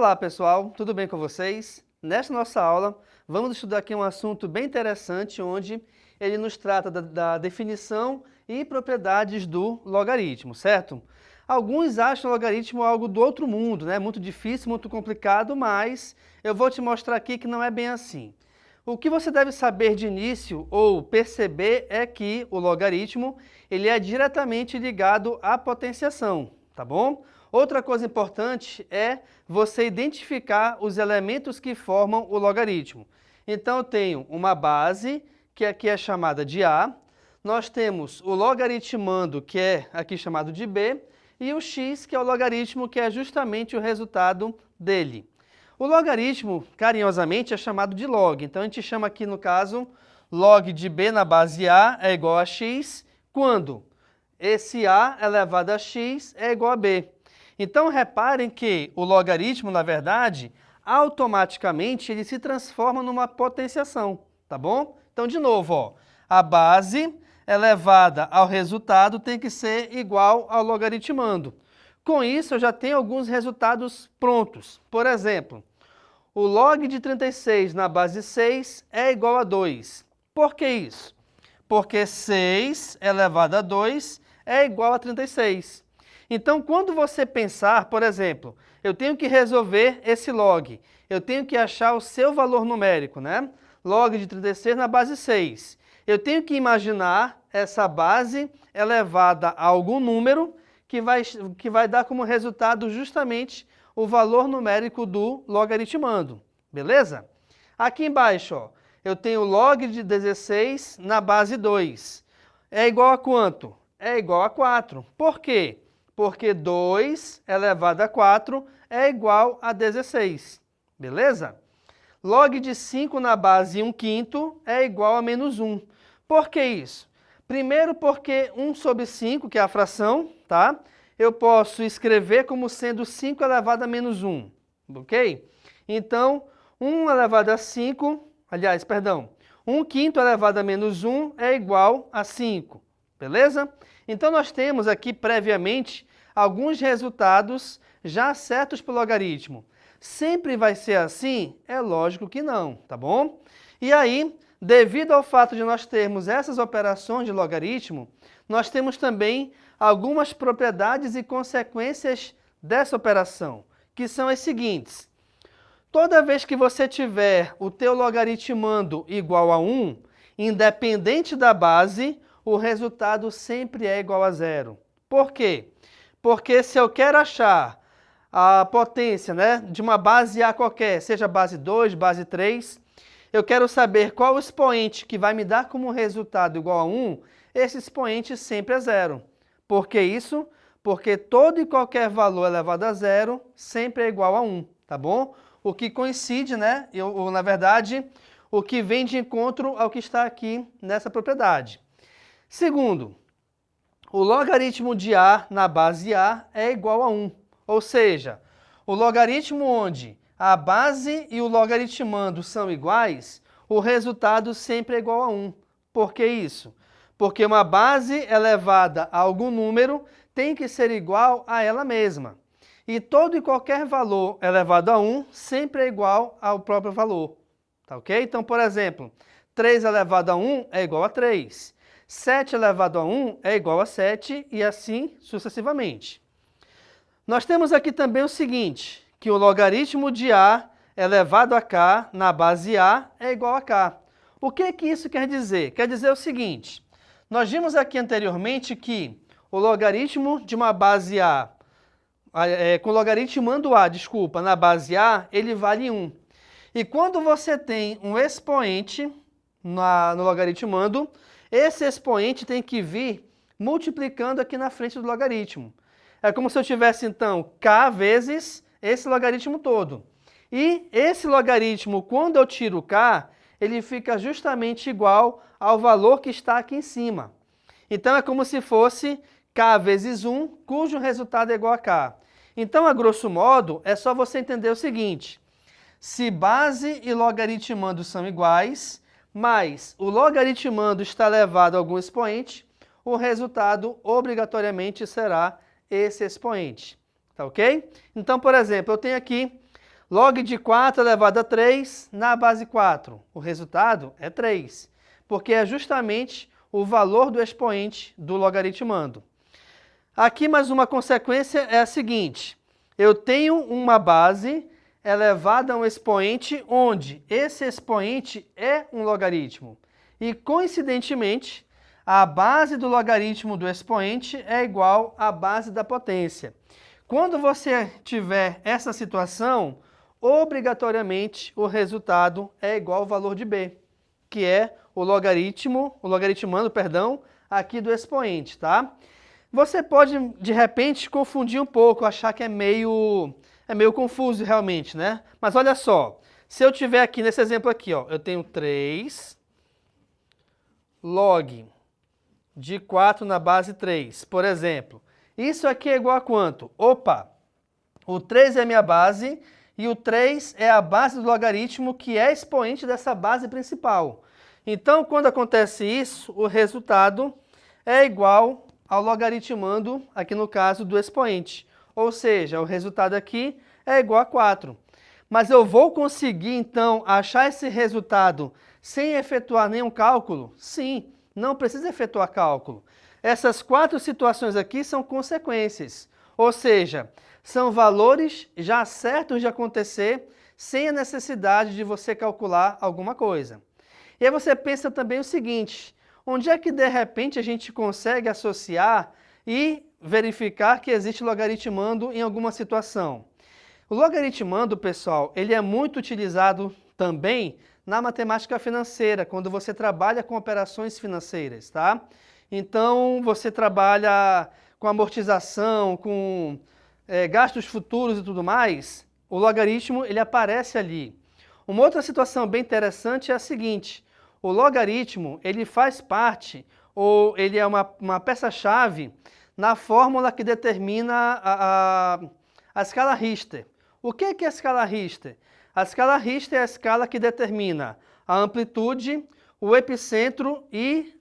Olá pessoal, tudo bem com vocês? Nesta nossa aula, vamos estudar aqui um assunto bem interessante, onde ele nos trata da definição e propriedades do logaritmo, certo? Alguns acham o logaritmo algo do outro mundo, né? Muito difícil, muito complicado, mas eu vou te mostrar aqui que não é bem assim. O que você deve saber de início ou perceber é que o logaritmo ele é diretamente ligado à potenciação, tá bom? Outra coisa importante é você identificar os elementos que formam o logaritmo. Então eu tenho uma base, que aqui é chamada de A, nós temos o logaritmando, que é aqui chamado de B, e o x, que é o logaritmo, que é justamente o resultado dele. O logaritmo, carinhosamente, é chamado de log. Então, a gente chama aqui, no caso, log de b na base a é igual a x, quando esse a elevado a x é igual a b. Então, reparem que o logaritmo, na verdade, automaticamente ele se transforma numa potenciação, tá bom? Então, de novo, ó, a base elevada ao resultado tem que ser igual ao logaritmando. Com isso, eu já tenho alguns resultados prontos. Por exemplo, o log de 36 na base 6 é igual a 2. Por que isso? Porque 6 elevado a 2 é igual a 36. Então, quando você pensar, por exemplo, eu tenho que resolver esse log, eu tenho que achar o seu valor numérico, né? Log de 36 na base 6. Eu tenho que imaginar essa base elevada a algum número que vai dar como resultado justamente o valor numérico do logaritmando, beleza? Aqui embaixo, ó, eu tenho log de 16 na base 2. É igual a quanto? É igual a 4. Por quê? Porque 2 elevado a 4 é igual a 16, beleza? Log de 5 na base 1/5 é igual a menos 1. Por que isso? Primeiro porque 1 sobre 5, que é a fração, tá? Eu posso escrever como sendo 5 elevado a menos 1, ok? Então, 1 elevado a 5, aliás, perdão, 1/5 elevado a menos 1 é igual a 5, beleza? Então, nós temos aqui previamente alguns resultados já certos para o logaritmo. Sempre vai ser assim? É lógico que não, tá bom? E aí, devido ao fato de nós termos essas operações de logaritmo, nós temos também algumas propriedades e consequências dessa operação, que são as seguintes. Toda vez que você tiver o teu logaritmando igual a 1, independente da base, o resultado sempre é igual a 0. Por quê? Porque se eu quero achar a potência, né, de uma base A qualquer, seja base 2, base 3, eu quero saber qual o expoente que vai me dar como resultado igual a 1, esse expoente sempre é 0. Por que isso? Porque todo e qualquer valor elevado a 0 sempre é igual a 1, tá bom? O que coincide, né, ou na verdade, o que vem de encontro ao que está aqui nessa propriedade. Segundo, o logaritmo de A na base A é igual a 1. Ou seja, o logaritmo onde a base e o logaritmando são iguais, o resultado sempre é igual a 1. Por que isso? Porque uma base elevada a algum número tem que ser igual a ela mesma. E todo e qualquer valor elevado a 1 sempre é igual ao próprio valor. Tá ok? Então, por exemplo, 3 elevado a 1 é igual a 3. 7 elevado a 1 é igual a 7 e assim sucessivamente. Nós temos aqui também o seguinte, que o logaritmo de A elevado a K na base A é igual a K. O que isso quer dizer? Quer dizer o seguinte, nós vimos aqui anteriormente que o logaritmo de uma base A, com o logaritmando A, desculpa, na base A, ele vale 1. E quando você tem um expoente no logaritmando, esse expoente tem que vir multiplicando aqui na frente do logaritmo. É como se eu tivesse, então, k vezes esse logaritmo todo. E esse logaritmo, quando eu tiro k, ele fica justamente igual ao valor que está aqui em cima. Então, é como se fosse k vezes 1, cujo resultado é igual a k. Então, a grosso modo, é só você entender o seguinte. Se base e logaritmando são iguais, mas o logaritmando está elevado a algum expoente, o resultado obrigatoriamente será esse expoente, tá ok? Então, por exemplo, eu tenho aqui Log de 4 elevado a 3 na base 4. O resultado é 3, porque é justamente o valor do expoente do logaritmando. Aqui mais uma consequência é a seguinte: eu tenho uma base elevada a um expoente onde esse expoente é um logaritmo. E, coincidentemente, a base do logaritmo do expoente é igual à base da potência. Quando você tiver essa situação, obrigatoriamente o resultado é igual ao valor de b, que é o logaritmando, aqui do expoente, tá? Você pode, de repente, confundir um pouco, achar que é meio confuso realmente, né? Mas olha só, se eu tiver aqui, nesse exemplo aqui, ó, eu tenho 3 log de 4 na base 3, por exemplo. Isso aqui é igual a quanto? Opa, o 3 é a minha base e o 3 é a base do logaritmo que é expoente dessa base principal. Então, quando acontece isso, o resultado é igual ao logaritmando, aqui no caso, do expoente. Ou seja, o resultado aqui é igual a 4. Mas eu vou conseguir, então, achar esse resultado sem efetuar nenhum cálculo? Sim, não precisa efetuar cálculo. Essas 4 situações aqui são consequências. Ou seja, são valores já certos de acontecer sem a necessidade de você calcular alguma coisa. E aí você pensa também o seguinte: onde é que de repente a gente consegue associar e verificar que existe logaritmando em alguma situação? O logaritmando, pessoal, ele é muito utilizado também na matemática financeira, quando você trabalha com operações financeiras, tá? Então, você trabalha com amortização, com gastos futuros e tudo mais, o logaritmo ele aparece ali. Uma outra situação bem interessante é a seguinte: o logaritmo ele faz parte, ou ele é uma peça-chave na fórmula que determina a escala Richter. O que é a escala Richter? A escala Richter é a escala que determina a amplitude, o epicentro e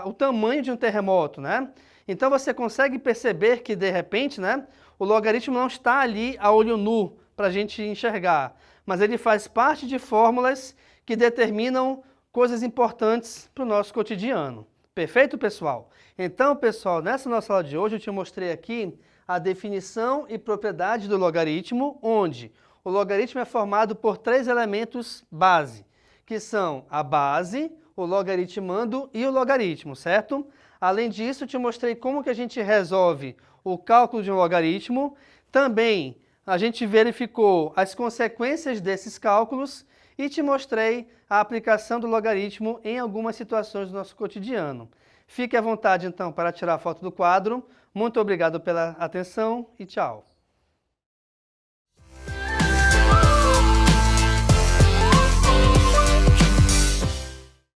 o tamanho de um terremoto, né? Então você consegue perceber que, de repente, né, o logaritmo não está ali a olho nu para a gente enxergar, mas ele faz parte de fórmulas que determinam coisas importantes para o nosso cotidiano. Perfeito, pessoal? Então, pessoal, nessa nossa aula de hoje eu te mostrei aqui a definição e propriedade do logaritmo, onde o logaritmo é formado por 3 elementos base, que são a base, o logaritmando e o logaritmo, certo? Além disso, te mostrei como que a gente resolve o cálculo de um logaritmo. Também a gente verificou as consequências desses cálculos e te mostrei a aplicação do logaritmo em algumas situações do nosso cotidiano. Fique à vontade, então, para tirar a foto do quadro. Muito obrigado pela atenção e tchau!